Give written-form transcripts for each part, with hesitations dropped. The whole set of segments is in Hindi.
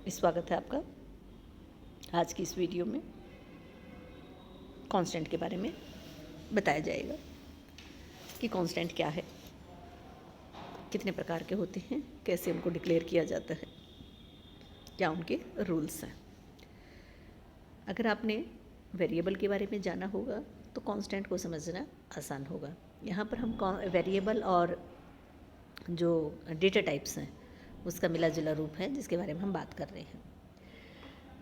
स्वागत है आपका। आज की इस वीडियो में कांस्टेंट के बारे में बताया जाएगा कि कांस्टेंट क्या है, कितने प्रकार के होते हैं, कैसे उनको डिक्लेयर किया जाता है, क्या उनके रूल्स हैं। अगर आपने वेरिएबल के बारे में जाना होगा तो कांस्टेंट को समझना आसान होगा। यहाँ पर हम वेरिएबल और जो डेटा टाइप्स हैं उसका मिला जुला रूप है जिसके बारे में हम बात कर रहे हैं।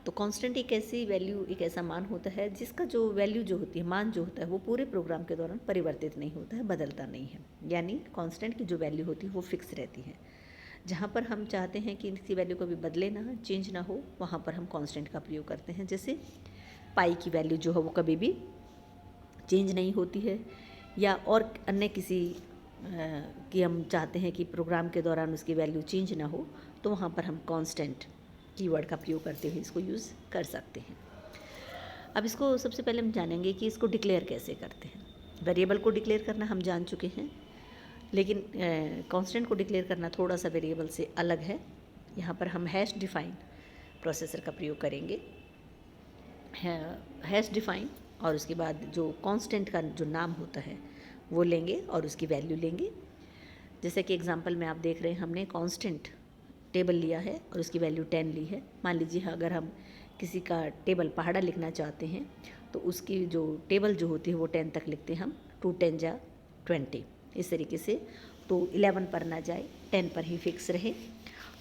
तो कांस्टेंट एक ऐसी वैल्यू, एक ऐसा मान होता है जिसका जो वैल्यू जो होती है, मान जो होता है, वो पूरे प्रोग्राम के दौरान परिवर्तित नहीं होता है, बदलता नहीं है। यानी कांस्टेंट की जो वैल्यू होती है वो फिक्स रहती है। जहाँ पर हम चाहते हैं कि इसकी वैल्यू कभी बदले ना, चेंज ना हो, वहाँ पर हम कांस्टेंट का प्रयोग करते हैं। जैसे पाई की वैल्यू जो है वो कभी भी चेंज नहीं होती है, या और अन्य किसी कि हम चाहते हैं कि प्रोग्राम के दौरान उसकी वैल्यू चेंज ना हो, तो वहाँ पर हम कांस्टेंट कीवर्ड का प्रयोग करते हुए इसको यूज़ कर सकते हैं। अब इसको सबसे पहले हम जानेंगे कि इसको डिक्लेयर कैसे करते हैं। वेरिएबल को डिक्लेयर करना हम जान चुके हैं, लेकिन कांस्टेंट को डिक्लेयर करना थोड़ा सा वेरिएबल से अलग है। यहाँ पर हम हैश डिफाइन प्रोसेसर का प्रयोग करेंगे। हैश डिफाइन और उसके बाद जो कांस्टेंट का जो नाम होता है वो लेंगे और उसकी वैल्यू लेंगे। जैसे कि एग्जांपल में आप देख रहे हैं, हमने कांस्टेंट टेबल लिया है और उसकी वैल्यू 10 ली है। मान लीजिए अगर हम किसी का टेबल पहाड़ा लिखना चाहते हैं तो उसकी जो टेबल जो होती है वो 10 तक लिखते हैं हम, 2 10 जा 20, इस तरीके से। तो 11 पर ना जाए, 10 पर ही फिक्स रहे।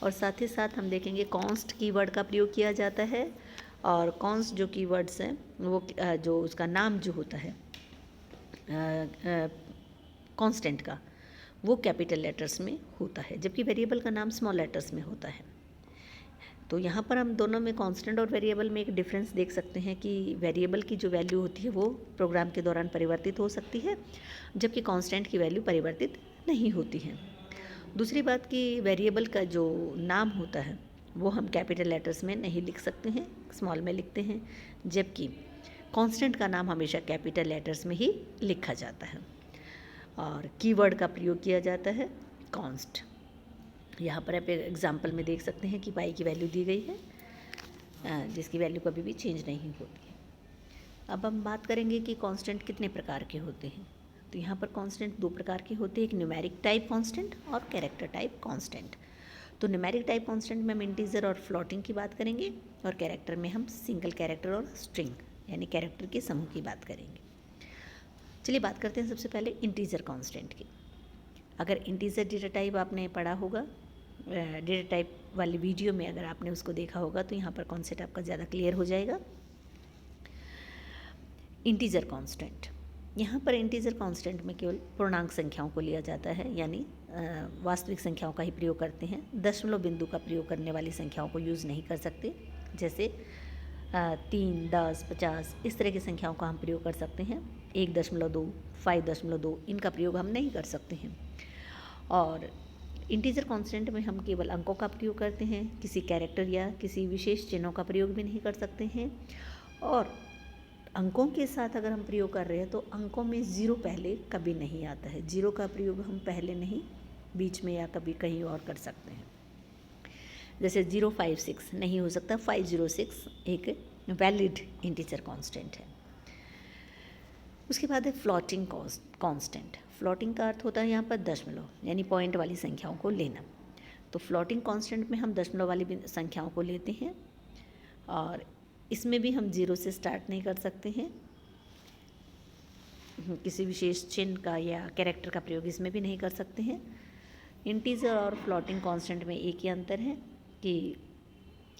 और साथ ही साथ हम देखेंगे कॉन्स्ट कीवर्ड का प्रयोग किया जाता है, और कॉन्स्ट जो कीवर्ड्स हैं वो जो उसका नाम जो होता है कांस्टेंट का, वो कैपिटल लेटर्स में होता है, जबकि वेरिएबल का नाम स्मॉल लेटर्स में होता है। तो यहाँ पर हम दोनों में, कांस्टेंट और वेरिएबल में, एक डिफरेंस देख सकते हैं कि वेरिएबल की जो वैल्यू होती है वो प्रोग्राम के दौरान परिवर्तित हो सकती है, जबकि कांस्टेंट की वैल्यू परिवर्तित नहीं होती है। दूसरी बात कि वेरिएबल का जो नाम होता है वो हम कैपिटल लेटर्स में नहीं लिख सकते हैं, स्मॉल में लिखते हैं, जबकि कांस्टेंट का नाम हमेशा कैपिटल लेटर्स में ही लिखा जाता है। और कीवर्ड का प्रयोग किया जाता है कॉन्स्ट। यहाँ पर आप एग्जाम्पल में देख सकते हैं कि पाई की वैल्यू दी गई है, जिसकी वैल्यू कभी भी चेंज नहीं होती है। अब हम बात करेंगे कि कांस्टेंट कितने प्रकार के होते हैं। तो यहाँ पर कांस्टेंट 2 प्रकार के होते हैं, एक न्यूमेरिक टाइप कांस्टेंट और कैरेक्टर टाइप कांस्टेंट। तो न्यूमेरिक टाइप कांस्टेंट में हम इंटीजर और फ्लोटिंग की बात करेंगे, और कैरेक्टर में हम सिंगल कैरेक्टर और स्ट्रिंग यानी कैरेक्टर के समूह की बात करेंगे। चलिए बात करते हैं सबसे पहले इंटीजर कांस्टेंट की। अगर इंटीजर डेटा टाइप आपने पढ़ा होगा, डेटा टाइप वाली वीडियो में अगर आपने उसको देखा होगा, तो यहाँ पर कॉन्सेप्ट आपका ज़्यादा क्लियर हो जाएगा। इंटीजर कांस्टेंट, यहाँ पर इंटीजर कांस्टेंट में केवल पूर्णांक संख्याओं को लिया जाता है, यानी वास्तविक संख्याओं का ही प्रयोग करते हैं। दशमलव बिंदु का प्रयोग करने वाली संख्याओं को यूज़ नहीं कर सकते। जैसे 3, 10, 50 इस तरह की संख्याओं का हम प्रयोग कर सकते हैं। 1.2, 5.2 इनका प्रयोग हम नहीं कर सकते हैं। और इंटीजर कांस्टेंट में हम केवल अंकों का प्रयोग करते हैं, किसी कैरेक्टर या किसी विशेष चिन्हों का प्रयोग भी नहीं कर सकते हैं। और अंकों के साथ अगर हम प्रयोग कर रहे हैं तो अंकों में ज़ीरो पहले कभी नहीं आता है। ज़ीरो का प्रयोग हम पहले नहीं, बीच में या कभी कहीं और कर सकते हैं। जैसे 056 नहीं हो सकता, 506 एक वैलिड इंटीजर कांस्टेंट है। उसके बाद है फ्लोटिंग कांस्टेंट। फ्लोटिंग का अर्थ होता है यहाँ पर दशमलव यानी पॉइंट वाली संख्याओं को लेना। तो फ्लोटिंग कांस्टेंट में हम दशमलव वाली संख्याओं को लेते हैं, और इसमें भी हम 0 से स्टार्ट नहीं कर सकते हैं। किसी विशेष चिन्ह का या कैरेक्टर का प्रयोग इसमें भी नहीं कर सकते हैं। इंटीजर और फ्लोटिंग कांस्टेंट में एक ही अंतर है कि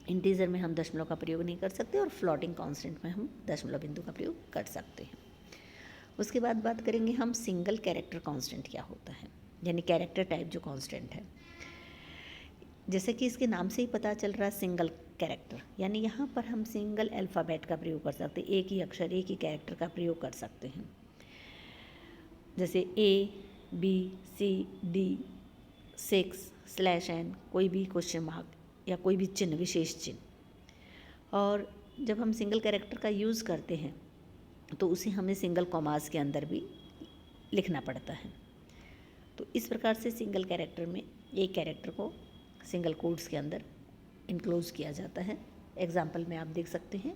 इंटीजर में हम दशमलव का प्रयोग नहीं कर सकते और फ्लोटिंग कांस्टेंट में हम दशमलव बिंदु का प्रयोग कर सकते हैं। उसके बाद बात करेंगे हम सिंगल कैरेक्टर कांस्टेंट क्या होता है, यानी कैरेक्टर टाइप जो कांस्टेंट है। जैसे कि इसके नाम से ही पता चल रहा है सिंगल कैरेक्टर, यानी यहाँ पर हम सिंगल अल्फ़ाबेट का प्रयोग कर सकते हैं, एक ही अक्षर, एक ही कैरेक्टर का प्रयोग कर सकते हैं। जैसे A, B, C, D, 6/n, कोई भी क्वेश्चन मार्क या कोई भी चिन्ह, विशेष चिन्ह। और जब हम सिंगल कैरेक्टर का यूज़ करते हैं तो उसे हमें सिंगल कॉमास के अंदर भी लिखना पड़ता है। तो इस प्रकार से सिंगल कैरेक्टर में एक कैरेक्टर को सिंगल कोट्स के अंदर इनक्लोज किया जाता है। एग्जाम्पल में आप देख सकते हैं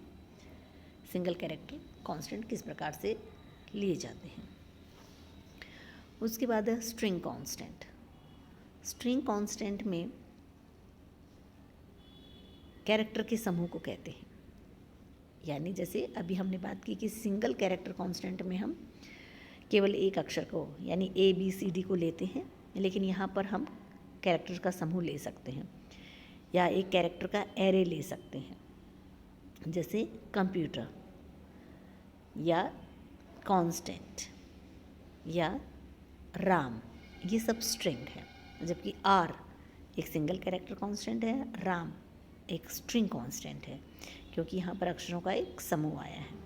सिंगल कैरेक्टर कांस्टेंट किस प्रकार से लिए जाते हैं। उसके बाद है स्ट्रिंग कांस्टेंट। स्ट्रिंग कांस्टेंट में कैरेक्टर के समूह को कहते हैं, यानी जैसे अभी हमने बात की कि सिंगल कैरेक्टर कांस्टेंट में हम केवल एक अक्षर को यानी ABCD को लेते हैं, लेकिन यहाँ पर हम कैरेक्टर का समूह ले सकते हैं या एक कैरेक्टर का एरे ले सकते हैं, जैसे कंप्यूटर या कांस्टेंट या राम, ये सब स्ट्रिंग है। जबकि R एक सिंगल कैरेक्टर कांस्टेंट है, राम एक स्ट्रिंग कांस्टेंट है, क्योंकि यहाँ पर अक्षरों का एक समूह आया है।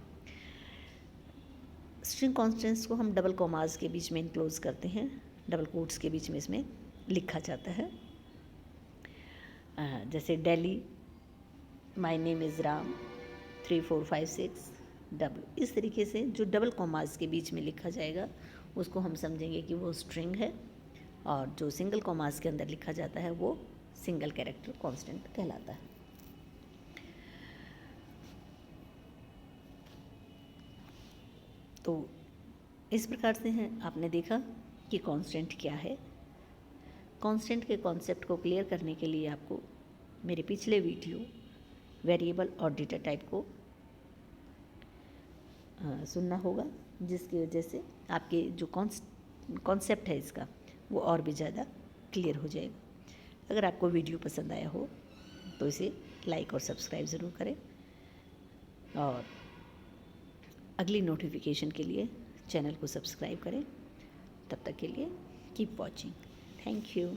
स्ट्रिंग कांस्टेंट्स को हम डबल कॉमास के बीच में इनक्लोज करते हैं, डबल कोट्स के बीच में इसमें लिखा जाता है। जैसे Delhi, my name is Ram, 3 4 5 6 W, इस तरीके से जो डबल कॉमास के बीच में लिखा जाएगा उसको हम समझेंगे कि वो स्ट्रिंग है, और जो सिंगल कॉमास के अंदर लिखा जाता है वो सिंगल कैरेक्टर कांस्टेंट कहलाता है। तो इस प्रकार से है आपने देखा कि कांस्टेंट क्या है। कांस्टेंट के कॉन्सेप्ट को क्लियर करने के लिए आपको मेरे पिछले वीडियो वेरिएबल और डेटा टाइप को सुनना होगा, जिसकी वजह से आपके जो कॉन्सेप्ट है इसका वो और भी ज़्यादा क्लियर हो जाएगा। अगर आपको वीडियो पसंद आया हो तो इसे लाइक और सब्सक्राइब ज़रूर करें, और अगली नोटिफिकेशन के लिए चैनल को सब्सक्राइब करें। तब तक के लिए कीप वॉचिंग। Thank you.